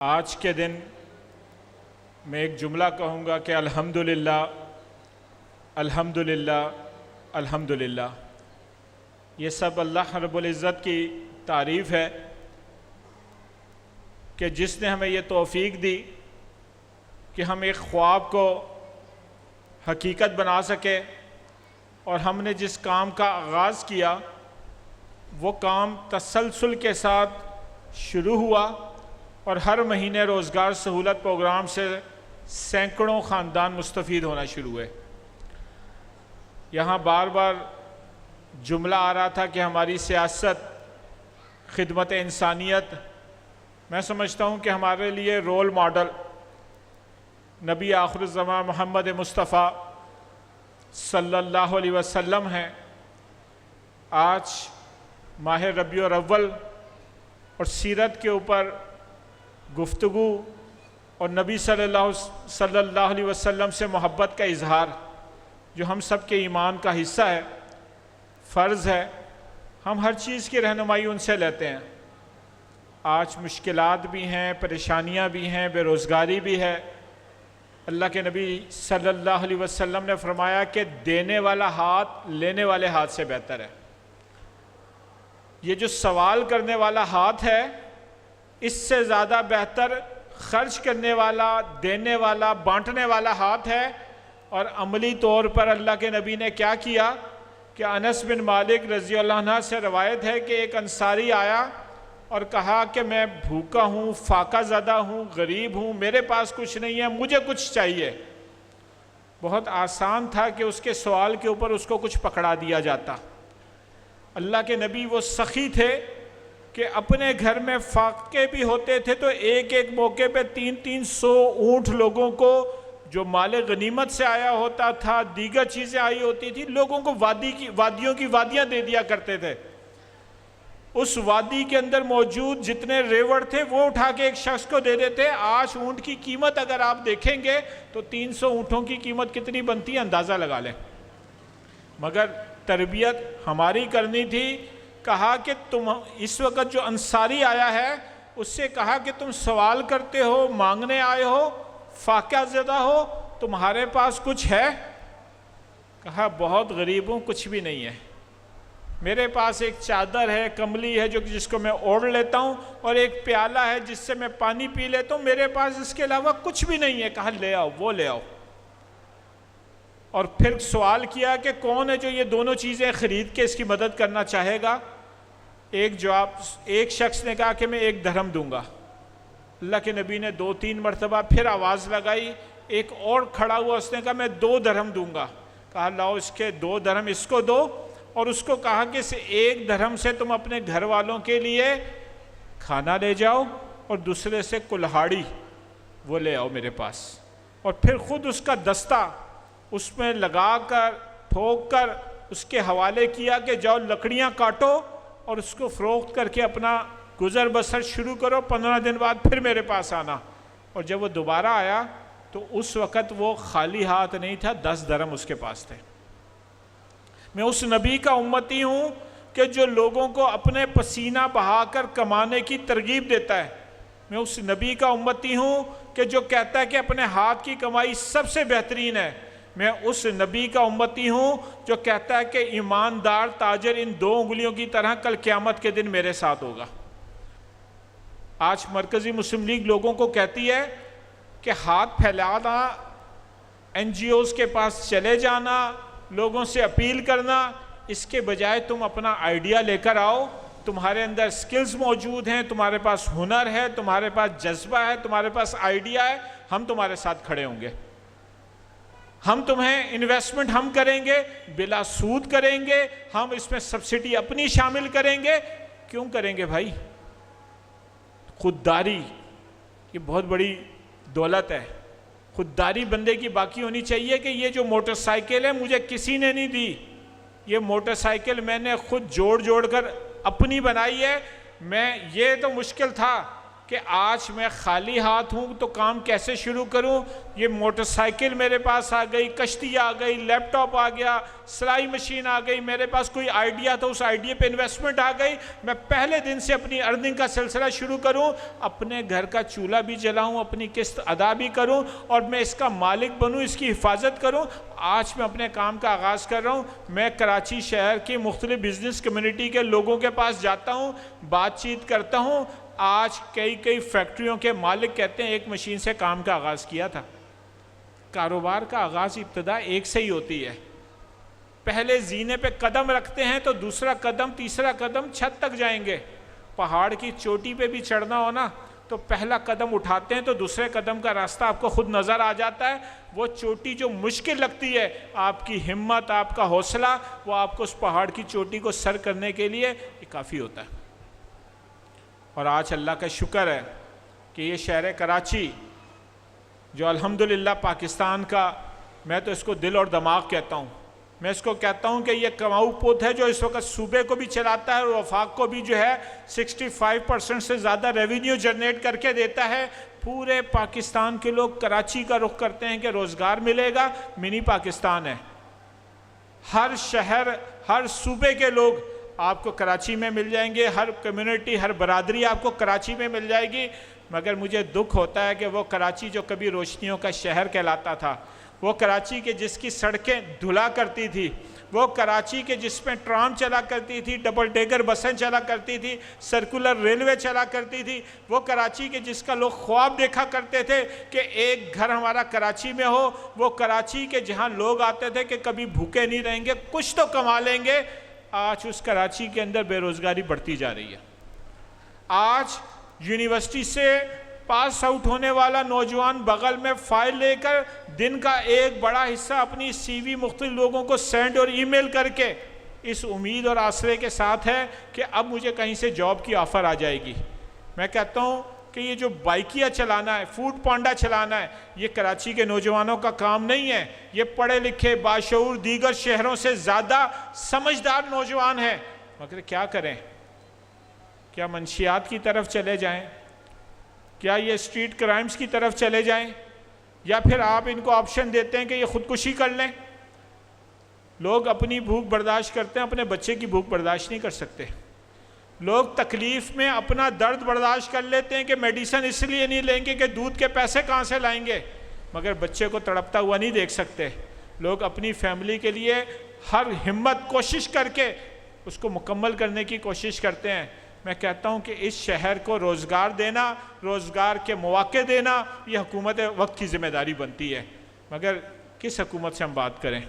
آج کے دن میں ایک جملہ کہوں گا کہ الحمدللہ الحمدللہ الحمدللہ۔ یہ سب اللہ رب العزت کی تعریف ہے کہ جس نے ہمیں یہ توفیق دی کہ ہم ایک خواب کو حقیقت بنا سکے، اور ہم نے جس کام کا آغاز کیا وہ کام تسلسل کے ساتھ شروع ہوا، اور ہر مہینے روزگار سہولت پروگرام سے سینکڑوں خاندان مستفید ہونا شروع ہوئے۔ یہاں بار بار جملہ آ رہا تھا کہ ہماری سیاست خدمت انسانیت۔ میں سمجھتا ہوں کہ ہمارے لیے رول ماڈل نبی آخر الزمان محمد مصطفیٰ صلی اللہ علیہ وسلم ہیں۔ آج ماہ ربیع الاول اور سیرت کے اوپر گفتگو اور نبی صلی اللہ علیہ وسلم سے محبت کا اظہار، جو ہم سب کے ایمان کا حصہ ہے، فرض ہے۔ ہم ہر چیز کی رہنمائی ان سے لیتے ہیں۔ آج مشکلات بھی ہیں، پریشانیاں بھی ہیں، بے روزگاری بھی ہے۔ اللہ کے نبی صلی اللہ علیہ وسلم نے فرمایا کہ دینے والا ہاتھ لینے والے ہاتھ سے بہتر ہے۔ یہ جو سوال کرنے والا ہاتھ ہے، اس سے زیادہ بہتر خرچ کرنے والا، دینے والا، بانٹنے والا ہاتھ ہے۔ اور عملی طور پر اللہ کے نبی نے کیا کیا کہ انس بن مالک رضی اللہ عنہ سے روایت ہے کہ ایک انصاری آیا اور کہا کہ میں بھوکا ہوں، فاقہ زدہ ہوں، غریب ہوں، میرے پاس کچھ نہیں ہے، مجھے کچھ چاہیے۔ بہت آسان تھا کہ اس کے سوال کے اوپر اس کو کچھ پکڑا دیا جاتا۔ اللہ کے نبی وہ سخی تھے کہ اپنے گھر میں فاقے بھی ہوتے تھے تو ایک ایک موقع پہ 300 اونٹ لوگوں کو، جو مال غنیمت سے آیا ہوتا تھا، دیگر چیزیں آئی ہوتی تھی، لوگوں کو وادیوں کی وادیاں دے دیا کرتے تھے۔ اس وادی کے اندر موجود جتنے ریوڑ تھے وہ اٹھا کے ایک شخص کو دے دیتے۔ آج اونٹ کی قیمت اگر آپ دیکھیں گے تو 300 اونٹوں کی قیمت کتنی بنتی ہے اندازہ لگا لیں۔ مگر تربیت ہماری کرنی تھی۔ کہا کہ تم اس وقت جو انصاری آیا ہے اس سے کہا کہ تم سوال کرتے ہو، مانگنے آئے ہو، فاقہ زدہ ہو، تمہارے پاس کچھ ہے؟ کہا بہت غریب ہوں، کچھ بھی نہیں ہے۔ میرے پاس ایک چادر ہے، کملی ہے جس کو میں اوڑھ لیتا ہوں، اور ایک پیالہ ہے جس سے میں پانی پی لیتا ہوں، میرے پاس اس کے علاوہ کچھ بھی نہیں ہے۔ کہا لے آؤ، وہ لے آؤ۔ اور پھر سوال کیا کہ کون ہے جو یہ دونوں چیزیں خرید کے اس کی مدد کرنا چاہے گا؟ ایک شخص نے کہا کہ میں 1 درہم دوں گا۔ اللہ کے نبی نے 2-3 مرتبہ پھر آواز لگائی۔ ایک اور کھڑا ہوا، اس نے کہا میں 2 درہم دوں گا۔ کہا لاؤ اس کے 2 درہم اس کو دو، اور اس کو کہا کہ اس 1 درہم سے تم اپنے گھر والوں کے لیے کھانا لے جاؤ، اور دوسرے سے کلہاڑی وہ لے آؤ میرے پاس۔ اور پھر خود اس کا دستہ اس میں لگا کر ٹھوک کر اس کے حوالے کیا کہ جاؤ لکڑیاں کاٹو اور اس کو فروخت کر کے اپنا گزر بسر شروع کرو، 15 دن بعد پھر میرے پاس آنا۔ اور جب وہ دوبارہ آیا تو اس وقت وہ خالی ہاتھ نہیں تھا، 10 درہم اس کے پاس تھے۔ میں اس نبی کا امتی ہوں کہ جو لوگوں کو اپنے پسینہ بہا کر کمانے کی ترغیب دیتا ہے۔ میں اس نبی کا امتی ہوں کہ جو کہتا ہے کہ اپنے ہاتھ کی کمائی سب سے بہترین ہے۔ میں اس نبی کا امتی ہوں جو کہتا ہے کہ ایماندار تاجر ان 2 انگلیوں کی طرح کل قیامت کے دن میرے ساتھ ہوگا۔ آج مرکزی مسلم لیگ لوگوں کو کہتی ہے کہ ہاتھ پھیلانا، NGOs کے پاس چلے جانا، لوگوں سے اپیل کرنا، اس کے بجائے تم اپنا آئیڈیا لے کر آؤ۔ تمہارے اندر سکلز موجود ہیں، تمہارے پاس ہنر ہے، تمہارے پاس جذبہ ہے، تمہارے پاس آئیڈیا ہے، ہم تمہارے ساتھ کھڑے ہوں گے۔ ہم تمہیں انویسٹمنٹ ہم کریں گے، بلا سود کریں گے، ہم اس میں سبسڈی اپنی شامل کریں گے۔ کیوں کریں گے بھائی؟ خودداری یہ بہت بڑی دولت ہے۔ خودداری بندے کی باقی ہونی چاہیے کہ یہ جو موٹر سائیکل ہے مجھے کسی نے نہیں دی، یہ موٹر سائیکل میں نے خود جوڑ کر اپنی بنائی ہے۔ میں یہ تو مشکل تھا کہ آج میں خالی ہاتھ ہوں تو کام کیسے شروع کروں. یہ موٹر سائیکل میرے پاس آ گئی، کشتی آ گئی، لیپ ٹاپ آ گیا، سلائی مشین آ گئی، میرے پاس کوئی آئیڈیا تھا، اس آئیڈیا پہ انویسٹمنٹ آ گئی. میں پہلے دن سے اپنی ارننگ کا سلسلہ شروع کروں، اپنے گھر کا چولہا بھی جلاؤں، اپنی قسط ادا بھی کروں، اور میں اس کا مالک بنوں، اس کی حفاظت کروں. آج میں اپنے کام کا آغاز کر رہا ہوں. میں کراچی شہر کی مختلف بزنس کمیونٹی کے لوگوں کے پاس جاتا ہوں، بات چیت کرتا ہوں. آج کئی فیکٹریوں کے مالک کہتے ہیں ایک مشین سے کام کا آغاز کیا تھا. کاروبار کا آغاز ابتدا ایک سے ہی ہوتی ہے. پہلے زینے پہ قدم رکھتے ہیں تو دوسرا قدم، تیسرا قدم، چھت تک جائیں گے. پہاڑ کی چوٹی پہ بھی چڑھنا ہونا تو پہلا قدم اٹھاتے ہیں تو دوسرے قدم کا راستہ آپ کو خود نظر آ جاتا ہے. وہ چوٹی جو مشکل لگتی ہے، آپ کی ہمت، آپ کا حوصلہ، وہ آپ کو اس پہاڑ کی چوٹی کو سر کرنے کے لیے یہ کافی ہوتا ہے. اور آج اللہ کا شکر ہے کہ یہ شہر کراچی جو الحمدللہ پاکستان کا، میں تو اس کو دل اور دماغ کہتا ہوں، میں اس کو کہتا ہوں کہ یہ کماؤ پوت ہے جو اس وقت صوبے کو بھی چلاتا ہے اور وفاق کو بھی جو ہے 65% سے زیادہ ریونیو جنریٹ کر کے دیتا ہے. پورے پاکستان کے لوگ کراچی کا رخ کرتے ہیں کہ روزگار ملے گا. منی پاکستان ہے. ہر شہر، ہر صوبے کے لوگ آپ کو کراچی میں مل جائیں گے، ہر کمیونٹی، ہر برادری آپ کو کراچی میں مل جائے گی. مگر مجھے دکھ ہوتا ہے کہ وہ کراچی جو کبھی روشنیوں کا شہر کہلاتا تھا، وہ کراچی کے جس کی سڑکیں دھلا کرتی تھی، وہ کراچی کے جس میں ٹرام چلا کرتی تھی، ڈبل ڈیگر بسیں چلا کرتی تھی، سرکولر ریلوے چلا کرتی تھی، وہ کراچی کے جس کا لوگ خواب دیکھا کرتے تھے کہ ایک گھر ہمارا کراچی میں ہو، وہ کراچی کے جہاں لوگ آتے تھے کہ کبھی بھوکے نہیں رہیں گے، کچھ تو کما لیں گے. آج اس کراچی کے اندر بے روزگاری بڑھتی جا رہی ہے. آج یونیورسٹی سے پاس آؤٹ ہونے والا نوجوان بغل میں فائل لے کر دن کا ایک بڑا حصہ اپنی سی وی مختلف لوگوں کو سینڈ اور ای میل کر کے اس امید اور آسرے کے ساتھ ہے کہ اب مجھے کہیں سے جاب کی آفر آ جائے گی. میں کہتا ہوں کہ یہ جو بائکیا چلانا ہے، فوڈ پانڈا چلانا ہے، یہ کراچی کے نوجوانوں کا کام نہیں ہے. یہ پڑھے لکھے، باشعور، دیگر شہروں سے زیادہ سمجھدار نوجوان ہیں. مگر کیا کریں؟ کیا منشیات کی طرف چلے جائیں؟ کیا یہ اسٹریٹ کرائمز کی طرف چلے جائیں؟ یا پھر آپ ان کو آپشن دیتے ہیں کہ یہ خودکشی کر لیں؟ لوگ اپنی بھوک برداشت کرتے ہیں، اپنے بچے کی بھوک برداشت نہیں کر سکتے. لوگ تکلیف میں اپنا درد برداشت کر لیتے ہیں کہ میڈیسن اس لیے نہیں لیں گے کہ دودھ کے پیسے کہاں سے لائیں گے، مگر بچے کو تڑپتا ہوا نہیں دیکھ سکتے. لوگ اپنی فیملی کے لیے ہر ہمت کوشش کر کے اس کو مکمل کرنے کی کوشش کرتے ہیں. میں کہتا ہوں کہ اس شہر کو روزگار دینا، روزگار کے مواقع دینا، یہ حکومت وقت کی ذمہ داری بنتی ہے. مگر کس حکومت سے ہم بات کریں؟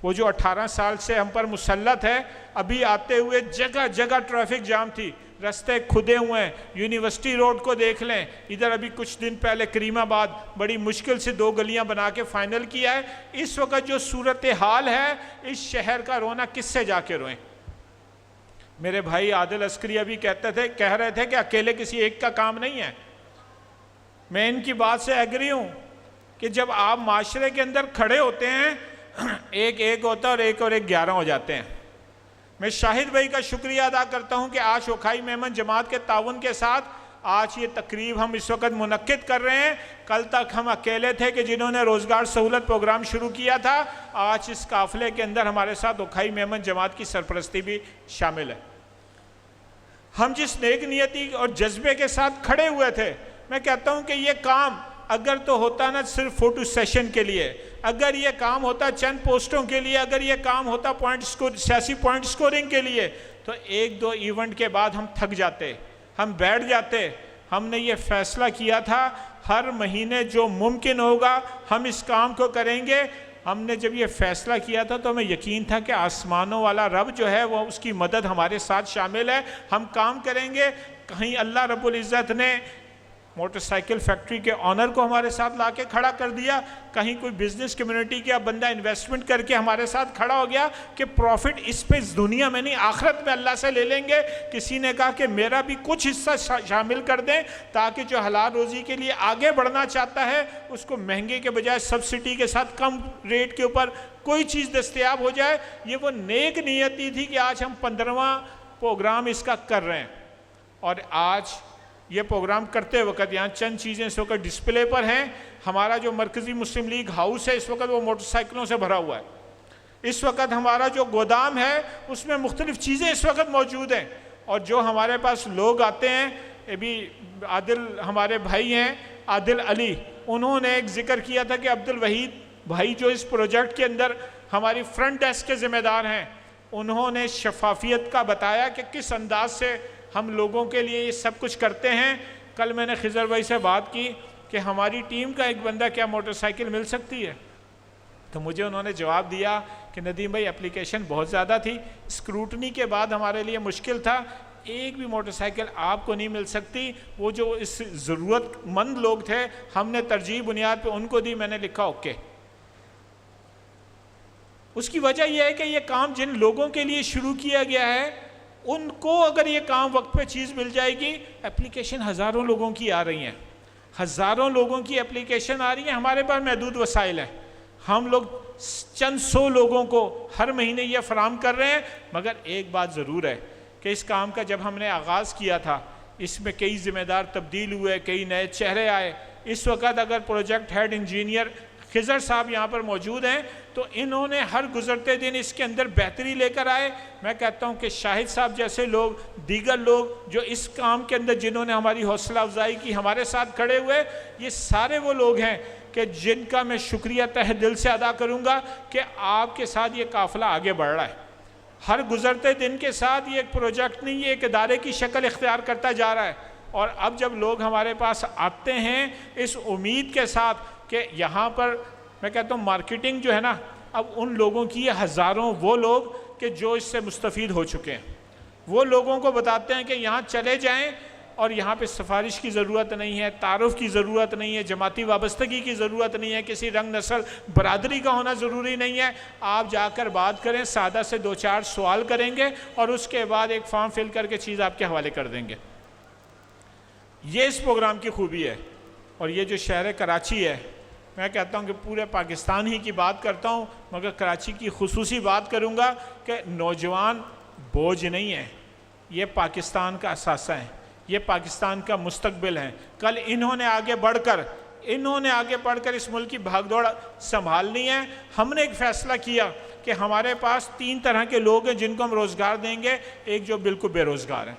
وہ جو 18 سال سے ہم پر مسلط ہے. ابھی آتے ہوئے جگہ جگہ ٹریفک جام تھی، رستے کھدے ہوئے ہیں. یونیورسٹی روڈ کو دیکھ لیں، ادھر ابھی کچھ دن پہلے کریم آباد بڑی مشکل سے 2 گلیاں بنا کے فائنل کیا ہے. اس وقت جو صورتحال ہے، اس شہر کا رونا کس سے جا کے روئیں؟ میرے بھائی عادل عسکری ابھی کہہ رہے تھے کہ اکیلے کسی ایک کا کام نہیں ہے. میں ان کی بات سے ایگری ہوں کہ جب آپ معاشرے کے اندر کھڑے ہوتے ہیں، ایک ہوتا ہے اور ایک 11 ہو جاتے ہیں. میں شاہد بھائی کا شکریہ ادا کرتا ہوں کہ آج اوکھائی میمن جماعت کے تعاون کے ساتھ آج یہ تقریب ہم اس وقت منعقد کر رہے ہیں. کل تک ہم اکیلے تھے کہ جنہوں نے روزگار سہولت پروگرام شروع کیا تھا. آج اس قافلے کے اندر ہمارے ساتھ اوکھائی میمن جماعت کی سرپرستی بھی شامل ہے. ہم جس نیک نیتی اور جذبے کے ساتھ کھڑے ہوئے تھے، میں کہتا ہوں کہ یہ کام اگر تو ہوتا نا صرف فوٹو سیشن کے لیے، اگر یہ کام ہوتا چند پوسٹوں کے لیے، اگر یہ کام ہوتا سیاسی پوائنٹ سکورنگ کے لیے، تو 1-2 ایونٹ کے بعد ہم تھک جاتے، ہم بیٹھ جاتے. ہم نے یہ فیصلہ کیا تھا ہر مہینے جو ممکن ہوگا ہم اس کام کو کریں گے. ہم نے جب یہ فیصلہ کیا تھا تو ہمیں یقین تھا کہ آسمانوں والا رب جو ہے وہ اس کی مدد ہمارے ساتھ شامل ہے. ہم کام کریں گے. کہیں اللہ رب العزت نے موٹر سائیکل فیکٹری کے آنر کو ہمارے ساتھ لا کے کھڑا کر دیا، کہیں کوئی بزنس کمیونٹی کا بندہ انویسٹمنٹ کر کے ہمارے ساتھ کھڑا ہو گیا کہ پروفٹ اس پہ دنیا میں نہیں آخرت میں اللہ سے لے لیں گے. کسی نے کہا کہ میرا بھی کچھ حصہ شامل کر دیں تاکہ جو حلال روزی کے لیے آگے بڑھنا چاہتا ہے اس کو مہنگے کے بجائے سبسڈی کے ساتھ کم ریٹ کے اوپر کوئی چیز دستیاب ہو جائے. یہ وہ نیک نیتی تھی کہ آج ہم 15واں پروگرام اس کا کر رہے ہیں. اور آج یہ پروگرام کرتے وقت یہاں چند چیزیں اس وقت ڈسپلے پر ہیں. ہمارا جو مرکزی مسلم لیگ ہاؤس ہے اس وقت وہ موٹر سائیکلوں سے بھرا ہوا ہے. اس وقت ہمارا جو گودام ہے اس میں مختلف چیزیں اس وقت موجود ہیں. اور جو ہمارے پاس لوگ آتے ہیں، ابھی عادل ہمارے بھائی ہیں عادل علی، انہوں نے ایک ذکر کیا تھا کہ عبد الوحید بھائی جو اس پروجیکٹ کے اندر ہماری فرنٹ ڈیسک کے ذمہ دار ہیں، انہوں نے شفافیت کا بتایا کہ کس انداز سے ہم لوگوں کے لیے یہ سب کچھ کرتے ہیں. کل میں نے خضر بھائی سے بات کی کہ ہماری ٹیم کا ایک بندہ کیا موٹر سائیکل مل سکتی ہے؟ تو مجھے انہوں نے جواب دیا کہ ندیم بھائی اپلیکیشن بہت زیادہ تھی، اسکروٹنی کے بعد ہمارے لیے مشکل تھا، ایک بھی موٹر سائیکل آپ کو نہیں مل سکتی. وہ جو اس ضرورت مند لوگ تھے ہم نے ترجیح بنیاد پہ ان کو دی. میں نے لکھا اوکے. اس کی وجہ یہ ہے کہ یہ کام جن لوگوں کے لیے شروع کیا گیا ہے ان کو اگر یہ کام وقت پہ چیز مل جائے گی. اپلیکیشن ہزاروں لوگوں کی آ رہی ہیں، ہزاروں لوگوں کی اپلیکیشن آ رہی ہیں. ہمارے پاس محدود وسائل ہیں، ہم لوگ چند سو لوگوں کو ہر مہینے یہ فراہم کر رہے ہیں. مگر ایک بات ضرور ہے کہ اس کام کا جب ہم نے آغاز کیا تھا اس میں کئی ذمہ دار تبدیل ہوئے، کئی نئے چہرے آئے. اس وقت اگر پروجیکٹ ہیڈ انجینئر خضر صاحب یہاں پر موجود ہیں تو انہوں نے ہر گزرتے دن اس کے اندر بہتری لے کر آئے. میں کہتا ہوں کہ شاہد صاحب جیسے لوگ، دیگر لوگ جو اس کام کے اندر جنہوں نے ہماری حوصلہ افزائی کی، ہمارے ساتھ کھڑے ہوئے، یہ سارے وہ لوگ ہیں کہ جن کا میں شکریہ تہ دل سے ادا کروں گا کہ آپ کے ساتھ یہ قافلہ آگے بڑھ رہا ہے. ہر گزرتے دن کے ساتھ یہ ایک پروجیکٹ نہیں، یہ ایک ادارے کی شکل اختیار کرتا جا رہا ہے. اور اب جب لوگ ہمارے پاس آتے ہیں اس امید کے ساتھ کہ یہاں پر میں کہتا ہوں مارکیٹنگ جو ہے نا، اب ان لوگوں کی ہزاروں وہ لوگ کہ جو اس سے مستفید ہو چکے ہیں، وہ لوگوں کو بتاتے ہیں کہ یہاں چلے جائیں اور یہاں پہ سفارش کی ضرورت نہیں ہے، تعارف کی ضرورت نہیں ہے، جماعتی وابستگی کی ضرورت نہیں ہے، کسی رنگ نسل برادری کا ہونا ضروری نہیں ہے. آپ جا کر بات کریں، سادہ سے 2-4 سوال کریں گے اور اس کے بعد ایک فارم فل کر کے چیز آپ کے حوالے کر دیں گے. یہ اس پروگرام کی خوبی ہے. اور یہ جو شہر کراچی ہے، میں کہتا ہوں کہ پورے پاکستان ہی کی بات کرتا ہوں مگر کراچی کی خصوصی بات کروں گا کہ نوجوان بوجھ نہیں ہیں، یہ پاکستان کا اثاثہ ہیں، یہ پاکستان کا مستقبل ہیں. کل انہوں نے آگے بڑھ کر اس ملک کی بھاگ دوڑ سنبھالنی ہے. ہم نے ایک فیصلہ کیا کہ ہمارے پاس 3 طرح کے لوگ ہیں جن کو ہم روزگار دیں گے. ایک جو بالکل بے روزگار ہیں،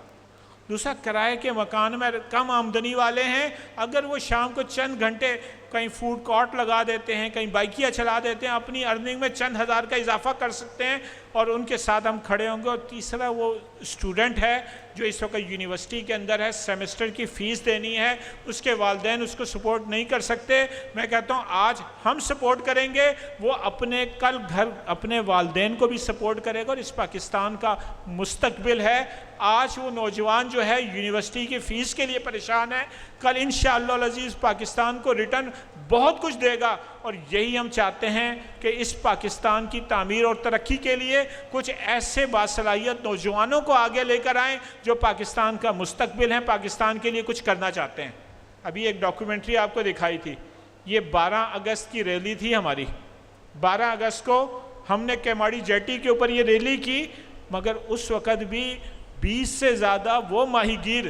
دوسرا کرائے کے مکان میں کم آمدنی والے ہیں، اگر وہ شام کو چند گھنٹے کہیں فوڈ کارٹ لگا دیتے ہیں، کہیں بائکیاں چلا دیتے ہیں، اپنی ارننگ میں چند ہزار کا اضافہ کر سکتے ہیں اور ان کے ساتھ ہم کھڑے ہوں گے. اور تیسرا وہ اسٹوڈنٹ ہے جو اس وقت یونیورسٹی کے اندر ہے، سیمسٹر کی فیس دینی ہے، اس کے والدین اس کو سپورٹ نہیں کر سکتے. میں کہتا ہوں آج ہم سپورٹ کریں گے، وہ اپنے کل گھر اپنے والدین کو بھی سپورٹ کرے گا. اور اس پاکستان کا مستقبل ہے. آج وہ نوجوان جو ہے یونیورسٹی کی فیس کے لیے پریشان ہے، کل انشاءاللہ العزیز پاکستان کو ریٹرن بہت کچھ دے گا. اور یہی ہم چاہتے ہیں کہ اس پاکستان کی تعمیر اور ترقی کے لیے کچھ ایسے باصلاحیت نوجوانوں کو آگے لے کر آئیں جو پاکستان کا مستقبل ہیں، پاکستان کے لیے کچھ کرنا چاہتے ہیں. ابھی ایک ڈاکیومنٹری آپ کو دکھائی تھی، یہ 12 اگست کی ریلی تھی ہماری. 12 اگست کو ہم نے کیماڑی جیٹی کے اوپر یہ ریلی کی، مگر اس وقت بھی 20 سے زیادہ وہ ماہی گیر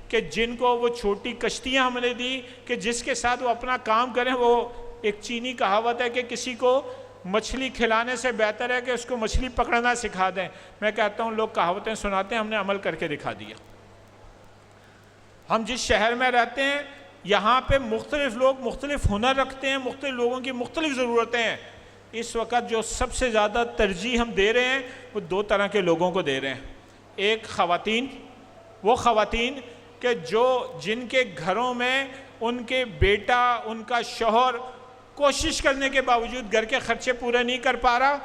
کہ جن کو وہ چھوٹی کشتیاں ہم نے دی کہ جس کے ساتھ وہ اپنا کام کریں. وہ ایک چینی کہاوت ہے کہ کسی کو مچھلی کھلانے سے بہتر ہے کہ اس کو مچھلی پکڑنا سکھا دیں. میں کہتا ہوں لوگ کہاوتیں سناتے ہیں، ہم نے عمل کر کے دکھا دیا. ہم جس شہر میں رہتے ہیں یہاں پہ مختلف لوگ مختلف ہنر رکھتے ہیں، مختلف لوگوں کی مختلف ضرورتیں ہیں. اس وقت جو سب سے زیادہ ترجیح ہم دے رہے ہیں وہ 2 طرح کے لوگوں کو دے رہے ہیں. ایک خواتین، وہ خواتین کہ جن کے گھروں میں ان کے بیٹا، ان کا شوہر کوشش کرنے کے باوجود گھر کے خرچے پورے نہیں کر پا رہا.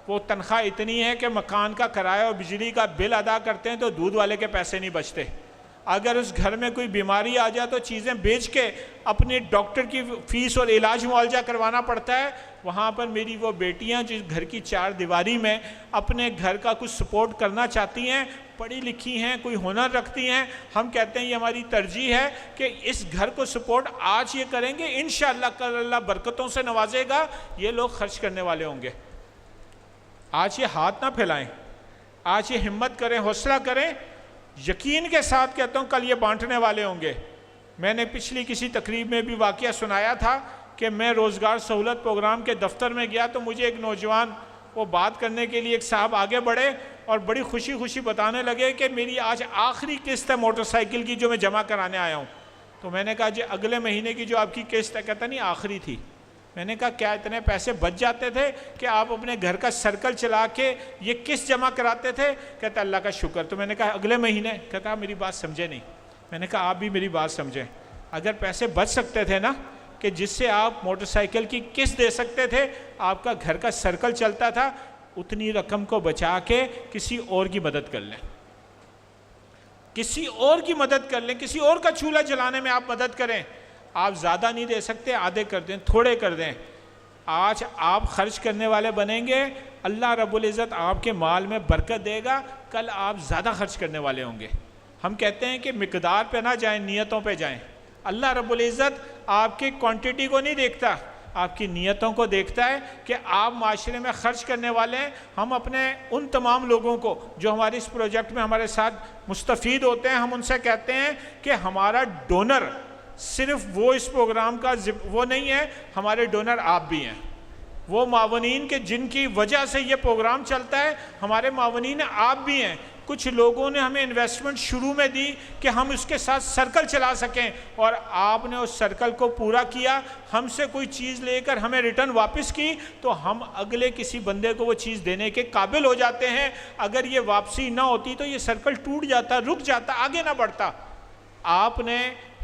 وہ تنخواہ اتنی ہے کہ مکان کا کرایہ اور بجلی کا بل ادا کرتے ہیں تو دودھ والے کے پیسے نہیں بچتے. اگر اس گھر میں کوئی بیماری آ جائے تو چیزیں بیچ کے اپنے ڈاکٹر کی فیس اور علاج معالجہ کروانا پڑتا ہے. وہاں پر میری وہ بیٹیاں جو گھر کی 4 دیواری میں اپنے گھر کا کچھ سپورٹ کرنا چاہتی ہیں، پڑھی لکھی ہیں، کوئی ہنر رکھتی ہیں. ہم کہتے ہیں یہ ہماری ترجیح ہے کہ اس گھر کو سپورٹ آج یہ کریں گے، انشاءاللہ کل اللہ برکتوں سے نوازے گا، یہ لوگ خرچ کرنے والے ہوں گے. آج یہ ہاتھ نہ پھیلائیں، آج یہ ہمت کریں، حوصلہ کریں. یقین کے ساتھ کہتا ہوں کل یہ بانٹنے والے ہوں گے۔ میں نے پچھلی کسی تقریب میں بھی واقعہ سنایا تھا کہ میں روزگار سہولت پروگرام کے دفتر میں گیا تو مجھے ایک نوجوان وہ بات کرنے کے لیے ایک صاحب آگے بڑھے اور بڑی خوشی خوشی بتانے لگے کہ میری آج آخری قسط ہے موٹر سائیکل کی جو میں جمع کرانے آیا ہوں۔ تو میں نے کہا جی اگلے مہینے کی جو آپ کی قسط ہے؟ کہتا نہیں آخری تھی۔ میں نے کہا کیا اتنے پیسے بچ جاتے تھے کہ آپ اپنے گھر کا سرکل چلا کے یہ قسط جمع کراتے تھے؟ کہتا اللہ کا شکر۔ تو میں نے کہا اگلے مہینے؟ کہتا میری بات سمجھے نہیں۔ میں نے کہا آپ بھی میری بات سمجھیں، اگر پیسے بچ سکتے تھے نا کہ جس سے آپ موٹر سائیکل کی قسط دے سکتے تھے، آپ کا گھر کا سرکل چلتا تھا، اتنی رقم کو بچا کے کسی اور کی مدد کر لیں، کسی اور کی مدد کر لیں، کسی اور کا چولہا جلانے میں آپ مدد کریں۔ آپ زیادہ نہیں دے سکتے، آدھے کر دیں، تھوڑے کر دیں۔ آج آپ خرچ کرنے والے بنیں گے، اللہ رب العزت آپ کے مال میں برکت دے گا، کل آپ زیادہ خرچ کرنے والے ہوں گے۔ ہم کہتے ہیں کہ مقدار پہ نہ جائیں، نیتوں پہ جائیں۔ اللہ رب العزت آپ کی کوانٹٹی کو نہیں دیکھتا، آپ کی نیتوں کو دیکھتا ہے کہ آپ معاشرے میں خرچ کرنے والے ہیں۔ ہم اپنے ان تمام لوگوں کو جو ہمارے اس پروجیکٹ میں ہمارے ساتھ مستفید ہوتے ہیں، ہم ان سے کہتے ہیں کہ ہمارا ڈونر صرف وہ اس پروگرام کا وہ نہیں ہے، ہمارے ڈونر آپ بھی ہیں۔ وہ معاونین کے جن کی وجہ سے یہ پروگرام چلتا ہے، ہمارے معاونین آپ بھی ہیں۔ کچھ لوگوں نے ہمیں انویسٹمنٹ شروع میں دی کہ ہم اس کے ساتھ سرکل چلا سکیں، اور آپ نے اس سرکل کو پورا کیا، ہم سے کوئی چیز لے کر ہمیں ریٹرن واپس کی، تو ہم اگلے کسی بندے کو وہ چیز دینے کے قابل ہو جاتے ہیں۔ اگر یہ واپسی نہ ہوتی تو یہ سرکل ٹوٹ جاتا، رک جاتا، آگے نہ بڑھتا۔ آپ نے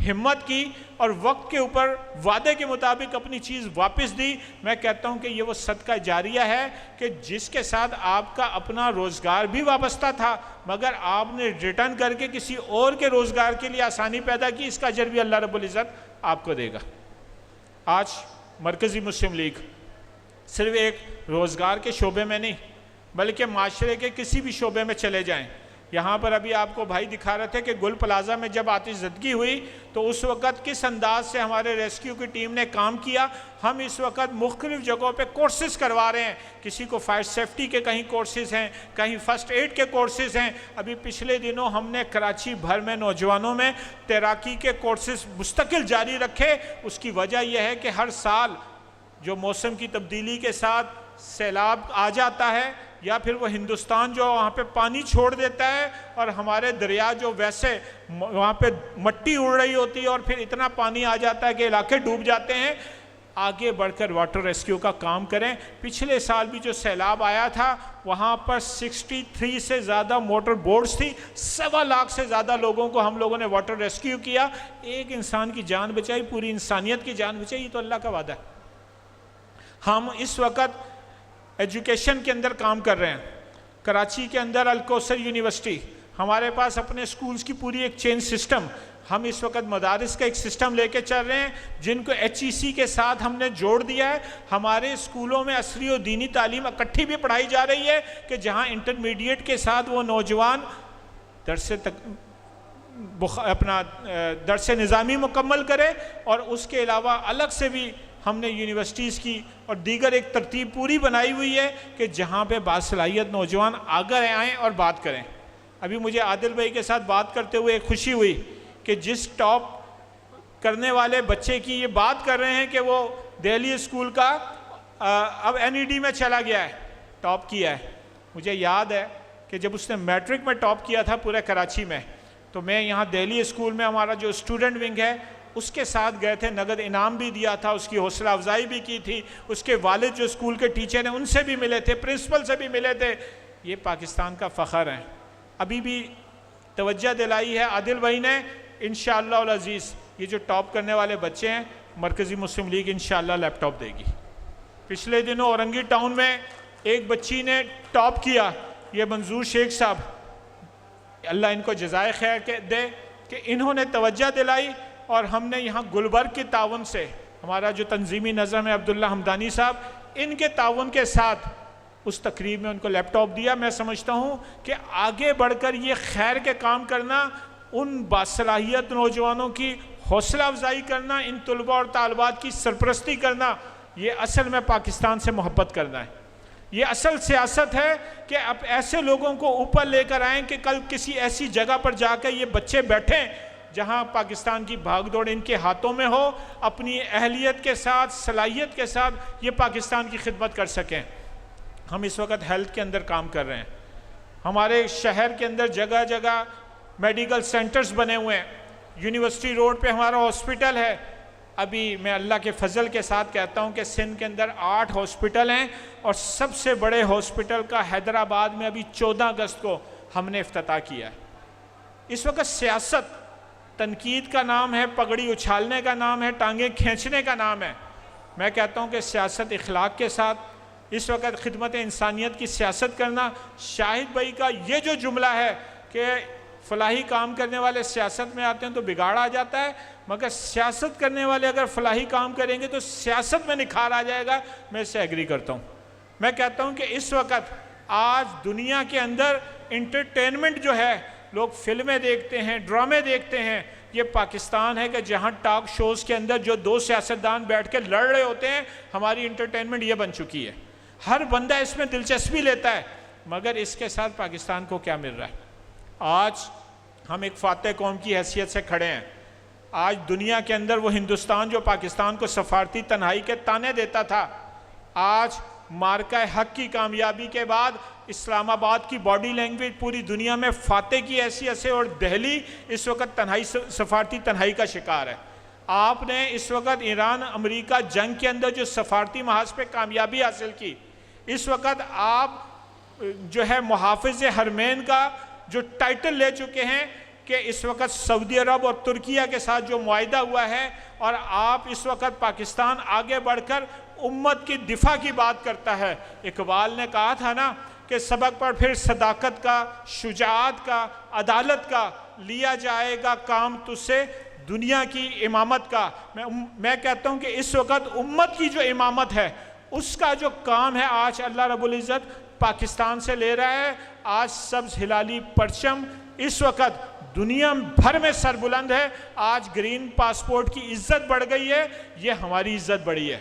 ہمت کی اور وقت کے اوپر وعدے کے مطابق اپنی چیز واپس دی۔ میں کہتا ہوں کہ یہ وہ صدقہ جاریہ ہے کہ جس کے ساتھ آپ کا اپنا روزگار بھی وابستہ تھا، مگر آپ نے ریٹرن کر کے کسی اور کے روزگار کے لیے آسانی پیدا کی، اس کا اجر بھی اللہ رب العزت آپ کو دے گا۔ آج مرکزی مسلم لیگ صرف ایک روزگار کے شعبے میں نہیں بلکہ معاشرے کے کسی بھی شعبے میں چلے جائیں۔ یہاں پر ابھی آپ کو بھائی دکھا رہے تھے کہ گل پلازا میں جب آتش زدگی ہوئی تو اس وقت کس انداز سے ہمارے ریسکیو کی ٹیم نے کام کیا۔ ہم اس وقت مختلف جگہوں پہ کورسز کروا رہے ہیں، کسی کو فائر سیفٹی کے کہیں کورسز ہیں، کہیں فرسٹ ایڈ کے کورسز ہیں۔ ابھی پچھلے دنوں ہم نے کراچی بھر میں نوجوانوں میں تیراکی کے کورسز مستقل جاری رکھے۔ اس کی وجہ یہ ہے کہ ہر سال جو موسم کی تبدیلی کے ساتھ سیلاب آ جاتا ہے یا پھر وہ ہندوستان جو وہاں پہ پانی چھوڑ دیتا ہے اور ہمارے دریا جو ویسے وہاں پہ مٹی اڑ رہی ہوتی ہے اور پھر اتنا پانی آ جاتا ہے کہ علاقے ڈوب جاتے ہیں، آگے بڑھ کر واٹر ریسکیو کا کام کریں۔ پچھلے سال بھی جو سیلاب آیا تھا وہاں پر 63 سے زیادہ موٹر بوٹس تھی، 1.25 لاکھ سے زیادہ لوگوں کو ہم لوگوں نے واٹر ریسکیو کیا۔ ایک انسان کی جان بچائی، پوری انسانیت کی جان بچائی، یہ تو اللہ کا وعدہ ہے۔ ہم اس وقت ایجوکیشن کے اندر کام کر رہے ہیں۔ کراچی کے اندر الکوثر یونیورسٹی، ہمارے پاس اپنے سکولز کی پوری ایک چین سسٹم، ہم اس وقت مدارس کا ایک سسٹم لے کے چل رہے ہیں جن کو HEC کے ساتھ ہم نے جوڑ دیا ہے۔ ہمارے اسکولوں میں عصری و دینی تعلیم اکٹھی بھی پڑھائی جا رہی ہے کہ جہاں انٹرمیڈیٹ کے ساتھ وہ نوجوان اپنا درس نظامی مکمل کرے، اور اس کے علاوہ الگ سے بھی ہم نے یونیورسٹیز کی اور دیگر ایک ترتیب پوری بنائی ہوئی ہے کہ جہاں پہ باصلاحیت نوجوان آگے آئیں اور بات کریں۔ ابھی مجھے عادل بھائی کے ساتھ بات کرتے ہوئے ایک خوشی ہوئی کہ جس ٹاپ کرنے والے بچے کی یہ بات کر رہے ہیں کہ وہ دہلی اسکول کا اب NED میں چلا گیا ہے، ٹاپ کیا ہے۔ مجھے یاد ہے کہ جب اس نے میٹرک میں ٹاپ کیا تھا پورے کراچی میں، تو میں یہاں دہلی اسکول میں ہمارا جو اسٹوڈنٹ ونگ ہے اس کے ساتھ گئے تھے، نقد انعام بھی دیا تھا، اس کی حوصلہ افزائی بھی کی تھی، اس کے والد جو اسکول کے ٹیچر ہیں ان سے بھی ملے تھے، پرنسپل سے بھی ملے تھے۔ یہ پاکستان کا فخر ہے۔ ابھی بھی توجہ دلائی ہے عادل بھائی نے، انشاءاللہ العزیز یہ جو ٹاپ کرنے والے بچے ہیں مرکزی مسلم لیگ انشاءاللہ لیپ ٹاپ دے گی۔ پچھلے دنوں اورنگی ٹاؤن میں ایک بچی نے ٹاپ کیا، یہ منظور شیخ صاحب، اللہ ان کو جزائے خیر دے کہ انہوں نے توجہ دلائی، اور ہم نے یہاں گلبرگ کے تعاون سے، ہمارا جو تنظیمی نظم ہے عبداللہ حمدانی صاحب، ان کے تعاون کے ساتھ اس تقریب میں ان کو لیپ ٹاپ دیا۔ میں سمجھتا ہوں کہ آگے بڑھ کر یہ خیر کے کام کرنا، ان باصلاحیت نوجوانوں کی حوصلہ افزائی کرنا، ان طلباء اور طالبات کی سرپرستی کرنا، یہ اصل میں پاکستان سے محبت کرنا ہے۔ یہ اصل سیاست ہے کہ اب ایسے لوگوں کو اوپر لے کر آئیں کہ کل کسی ایسی جگہ پر جا کر یہ بچے بیٹھیں جہاں پاکستان کی بھاگ دوڑ ان کے ہاتھوں میں ہو، اپنی اہلیت کے ساتھ، صلاحیت کے ساتھ یہ پاکستان کی خدمت کر سکیں۔ ہم اس وقت ہیلتھ کے اندر کام کر رہے ہیں، ہمارے شہر کے اندر جگہ جگہ میڈیکل سینٹرز بنے ہوئے ہیں، یونیورسٹی روڈ پہ ہمارا ہاسپٹل ہے۔ ابھی میں اللہ کے فضل کے ساتھ کہتا ہوں کہ سندھ کے اندر 8 ہاسپٹل ہیں، اور سب سے بڑے ہاسپٹل کا حیدرآباد میں ابھی 14 اگست کو ہم نے افتتاح کیا ہے۔ اس وقت سیاست تنقید کا نام ہے، پگڑی اچھالنے کا نام ہے، ٹانگیں کھینچنے کا نام ہے۔ میں کہتا ہوں کہ سیاست اخلاق کے ساتھ اس وقت خدمت انسانیت کی سیاست کرنا۔ شاہد بھائی کا یہ جو جملہ ہے کہ فلاحی کام کرنے والے سیاست میں آتے ہیں تو بگاڑ آ جاتا ہے، مگر سیاست کرنے والے اگر فلاحی کام کریں گے تو سیاست میں نکھار آ جائے گا، میں اس سے ایگری کرتا ہوں۔ میں کہتا ہوں کہ اس وقت آج دنیا کے اندر انٹرٹینمنٹ جو ہے، لوگ فلمیں دیکھتے ہیں، ڈرامے دیکھتے ہیں، یہ پاکستان ہے کہ جہاں ٹاک شوز کے اندر جو 2 سیاستدان بیٹھ کے لڑ رہے ہوتے ہیں، ہماری انٹرٹینمنٹ یہ بن چکی ہے۔ ہر بندہ اس میں دلچسپی لیتا ہے، مگر اس کے ساتھ پاکستان کو کیا مل رہا ہے؟ آج ہم ایک فاتح قوم کی حیثیت سے کھڑے ہیں۔ آج دنیا کے اندر وہ ہندوستان جو پاکستان کو سفارتی تنہائی کے طعنے دیتا تھا، آج مارکہ حق کی کامیابی کے بعد اسلام آباد کی باڈی لینگویج پوری دنیا میں فاتح کی حیثیت سے، اور دہلی اس وقت سفارتی تنہائی کا شکار ہے۔ آپ نے اس وقت ایران امریکہ جنگ کے اندر جو سفارتی محاذ پہ کامیابی حاصل کی، اس وقت آپ جو ہے محافظ حرمین کا جو ٹائٹل لے چکے ہیں کہ اس وقت سعودی عرب اور ترکیہ کے ساتھ جو معاہدہ ہوا ہے، اور آپ اس وقت پاکستان آگے بڑھ کر امت کی دفاع کی بات کرتا ہے۔ اقبال نے کہا تھا نا کہ سبق پر پھر صداقت کا، شجاعت کا، عدالت کا، لیا جائے گا کام تجھ سے دنیا کی امامت کا۔ میں کہتا ہوں کہ اس وقت امت کی جو امامت ہے، اس کا جو کام ہے، آج اللہ رب العزت پاکستان سے لے رہا ہے۔ آج سبز ہلالی پرچم اس وقت دنیا بھر میں سربلند ہے۔ آج گرین پاسپورٹ کی عزت بڑھ گئی ہے، یہ ہماری عزت بڑھی ہے۔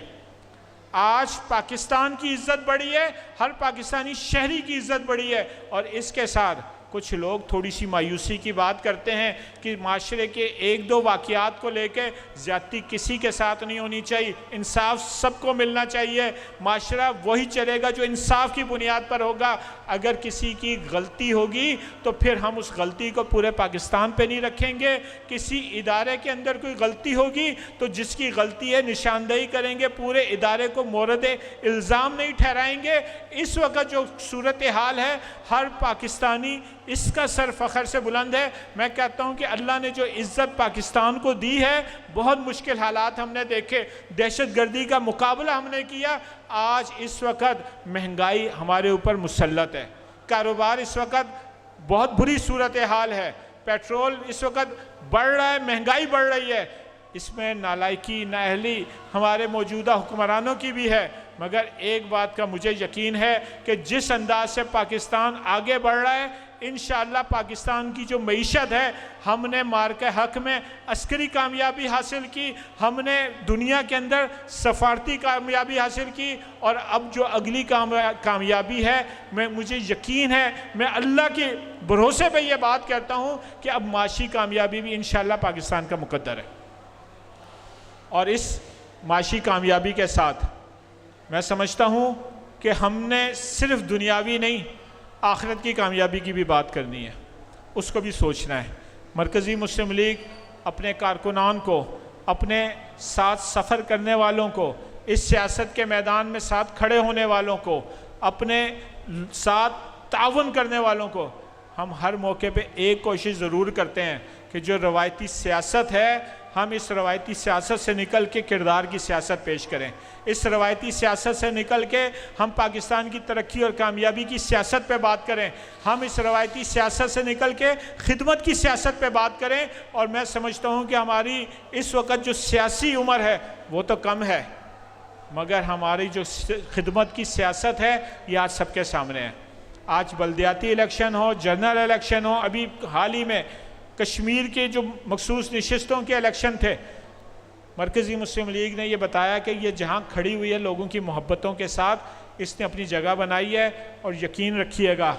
آج پاکستان کی عزت بڑھی ہے، ہر پاکستانی شہری کی عزت بڑھی ہے۔ اور اس کے ساتھ کچھ لوگ تھوڑی سی مایوسی کی بات کرتے ہیں کہ معاشرے کے 1-2 واقعات کو لے کے زیادتی کسی کے ساتھ نہیں ہونی چاہیے، انصاف سب کو ملنا چاہیے، معاشرہ وہی چلے گا جو انصاف کی بنیاد پر ہوگا۔ اگر کسی کی غلطی ہوگی تو پھر ہم اس غلطی کو پورے پاکستان پہ نہیں رکھیں گے۔ کسی ادارے کے اندر کوئی غلطی ہوگی تو جس کی غلطی ہے نشاندہی کریں گے، پورے ادارے کو مورد الزام نہیں ٹھہرائیں گے۔ اس وقت جو صورتحال ہے، ہر پاکستانی اس کا سر فخر سے بلند ہے۔ میں کہتا ہوں کہ اللہ نے جو عزت پاکستان کو دی ہے، بہت مشکل حالات ہم نے دیکھے، دہشت گردی کا مقابلہ ہم نے کیا۔ آج اس وقت مہنگائی ہمارے اوپر مسلط ہے، کاروبار اس وقت بہت بری صورتحال ہے، پیٹرول اس وقت بڑھ رہا ہے، مہنگائی بڑھ رہی ہے۔ اس میں نالائکی، نااہلی ہمارے موجودہ حکمرانوں کی بھی ہے، مگر ایک بات کا مجھے یقین ہے کہ جس انداز سے پاکستان آگے بڑھ رہا ہے، انشاءاللہ پاکستان کی جو معیشت ہے، ہم نے مارکہ حق میں عسکری کامیابی حاصل کی، ہم نے دنیا کے اندر سفارتی کامیابی حاصل کی، اور اب جو اگلی کامیابی ہے، مجھے یقین ہے، میں اللہ کے بھروسے پہ یہ بات کہتا ہوں کہ اب معاشی کامیابی بھی انشاءاللہ پاکستان کا مقدر ہے۔ اور اس معاشی کامیابی کے ساتھ میں سمجھتا ہوں کہ ہم نے صرف دنیاوی نہیں، آخرت کی کامیابی کی بھی بات کرنی ہے، اس کو بھی سوچنا ہے۔ مرکزی مسلم لیگ اپنے کارکنان کو، اپنے ساتھ سفر کرنے والوں کو، اس سیاست کے میدان میں ساتھ کھڑے ہونے والوں کو، اپنے ساتھ تعاون کرنے والوں کو، ہم ہر موقع پہ ایک کوشش ضرور کرتے ہیں کہ جو روایتی سیاست ہے، ہم اس روایتی سیاست سے نکل کے کردار کی سیاست پیش کریں۔ اس روایتی سیاست سے نکل کے ہم پاکستان کی ترقی اور کامیابی کی سیاست پہ بات کریں، ہم اس روایتی سیاست سے نکل کے خدمت کی سیاست پہ بات کریں۔ اور میں سمجھتا ہوں کہ ہماری اس وقت جو سیاسی عمر ہے وہ تو کم ہے، مگر ہماری جو خدمت کی سیاست ہے یہ آج سب کے سامنے ہے۔ آج بلدیاتی الیکشن ہو، جنرل الیکشن ہو، ابھی حال ہی میں کشمیر کے جو مخصوص نشستوں کے الیکشن تھے، مرکزی مسلم لیگ نے یہ بتایا کہ یہ جہاں کھڑی ہوئی ہے لوگوں کی محبتوں کے ساتھ اس نے اپنی جگہ بنائی ہے، اور یقین رکھیے گا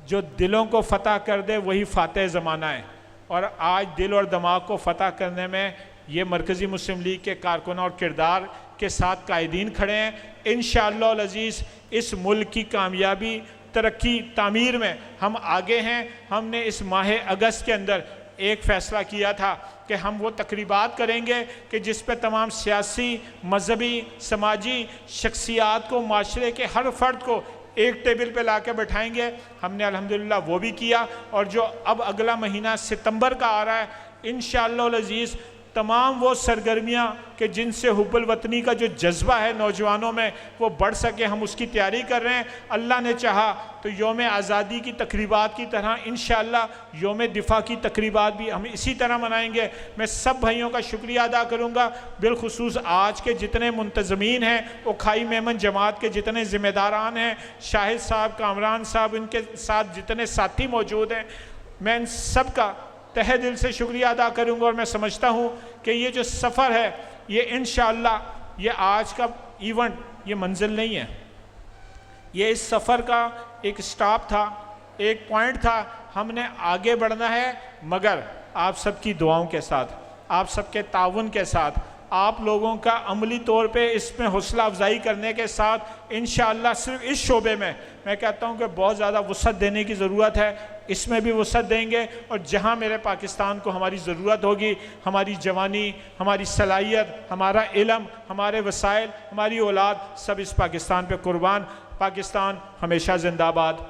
جو دلوں کو فتح کر دے وہی فاتح زمانہ ہے، اور آج دل اور دماغ کو فتح کرنے میں یہ مرکزی مسلم لیگ کے کارکنوں اور کردار کے ساتھ قائدین کھڑے ہیں۔ انشاءاللہ العزیز اس ملک کی کامیابی، ترقی، تعمیر میں ہم آگے ہیں۔ ہم نے اس ماہ اگست کے اندر ایک فیصلہ کیا تھا کہ ہم وہ تقریبات کریں گے کہ جس پہ تمام سیاسی، مذہبی، سماجی شخصیات کو، معاشرے کے ہر فرد کو ایک ٹیبل پہ لا کے بٹھائیں گے۔ ہم نے الحمدللہ وہ بھی کیا، اور جو اب اگلا مہینہ ستمبر کا آ رہا ہے انشاءاللہ العزیز تمام وہ سرگرمیاں کہ جن سے حب الوطنی کا جو جذبہ ہے نوجوانوں میں وہ بڑھ سکے، ہم اس کی تیاری کر رہے ہیں۔ اللہ نے چاہا تو یوم آزادی کی تقریبات کی طرح انشاءاللہ یوم دفاع کی تقریبات بھی ہم اسی طرح منائیں گے۔ میں سب بھائیوں کا شکریہ ادا کروں گا، بالخصوص آج کے جتنے منتظمین ہیں، اکھائی میمن جماعت کے جتنے ذمہ داران ہیں، شاہد صاحب، کامران صاحب، ان کے ساتھ جتنے ساتھی موجود ہیں، میں ان سب کا تہہ دل سے شکریہ ادا کروں گا۔ اور میں سمجھتا ہوں کہ یہ جو سفر ہے یہ انشاءاللہ یہ آج کا ایونٹ یہ منزل نہیں ہے، یہ اس سفر کا ایک سٹاپ تھا، ایک پوائنٹ تھا۔ ہم نے آگے بڑھنا ہے، مگر آپ سب کی دعاؤں کے ساتھ، آپ سب کے تعاون کے ساتھ، آپ لوگوں کا عملی طور پہ اس میں حوصلہ افزائی کرنے کے ساتھ انشاءاللہ صرف اس شعبے میں کہتا ہوں کہ بہت زیادہ وسعت دینے کی ضرورت ہے، اس میں بھی وسعت دیں گے۔ اور جہاں میرے پاکستان کو ہماری ضرورت ہوگی، ہماری جوانی، ہماری صلاحیت، ہمارا علم، ہمارے وسائل، ہماری اولاد، سب اس پاکستان پہ قربان۔ پاکستان ہمیشہ زندہ باد۔